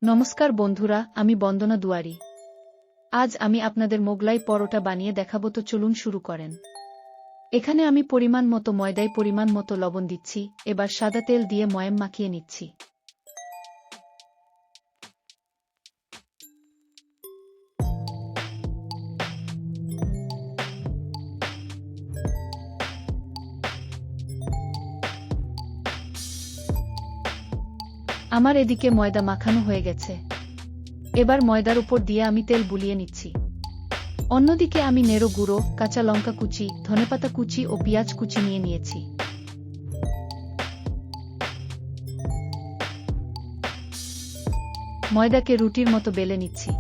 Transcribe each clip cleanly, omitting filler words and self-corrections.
নমস্কার বন্ধুরা, আমি বন্দনা দুয়ারি। আজ আমি আপনাদের মোগলাই পরোটা বানিয়ে দেখাবো, তো চলুন শুরু করেন। এখানে আমি পরিমাণ মতো ময়দায় পরিমাণ মতো লবণ দিচ্ছি। এবার সাদা তেল দিয়ে ময়াম মাখিয়ে নিচ্ছি। আমার এদিকে ময়দা মাখানো হয়ে গেছে। এবার ময়দার উপর দিয়ে আমি তেল বুলিয়ে নিচ্ছি। অন্যদিকে আমি নেড়ো গুঁড়ো, কাঁচা লঙ্কা কুচি, ধনেপাতা কুচি ও পেঁয়াজ কুচি নিয়ে নিয়েছি। ময়দাকে রুটির মতো বেলে নিচ্ছি।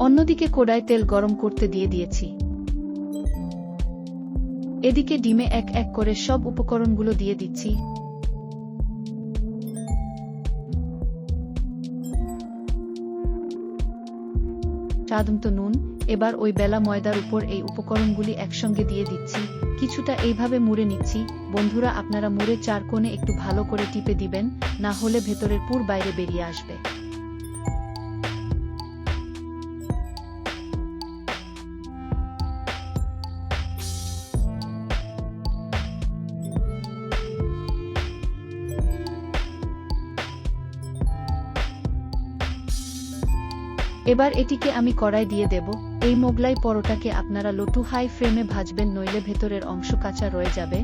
অন্যদিকে কড়ায় তেল গরম করতে দিয়ে দিয়েছি। এদিকে ডিমে এক এক করে সব উপকরণগুলো দিয়ে দিচ্ছি। স্বাদমতো নুন। এবার ওই বেলা ময়দার উপর এই উপকরণগুলি একসঙ্গে দিয়ে দিচ্ছি। কিছুটা এইভাবে মুড়ে নিচ্ছি। বন্ধুরা, আপনারা মুড়ে চার কোণে একটু ভালো করে টিপে দিবেন, না হলে ভেতরের পুর বাইরে বেরিয়ে আসবে। এবার এটিকে আমি কড়াই দিয়ে দেব। এই মোগলাই পরোটাকে আপনারা লো টু হাই ফ্লেমে ভাজবেন, নইলে ভেতরের অংশ কাঁচা রয়ে যাবে।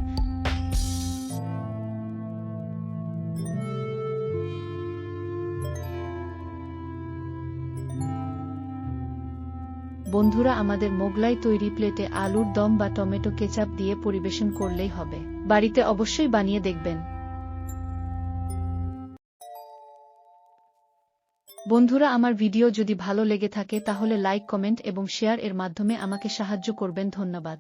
বন্ধুরা, আমাদের মোগলাই তৈরি। প্লেটে আলুর দম বা টমেটো কেচাপ দিয়ে পরিবেশন করলেই হবে। বাড়িতে অবশ্যই বানিয়ে দেখবেন। বন্ধুরা, আমার ভিডিও যদি ভালো লেগে থাকে তাহলে লাইক, কমেন্ট এবং শেয়ার এর মাধ্যমে আমাকে সাহায্য করবেন। ধন্যবাদ।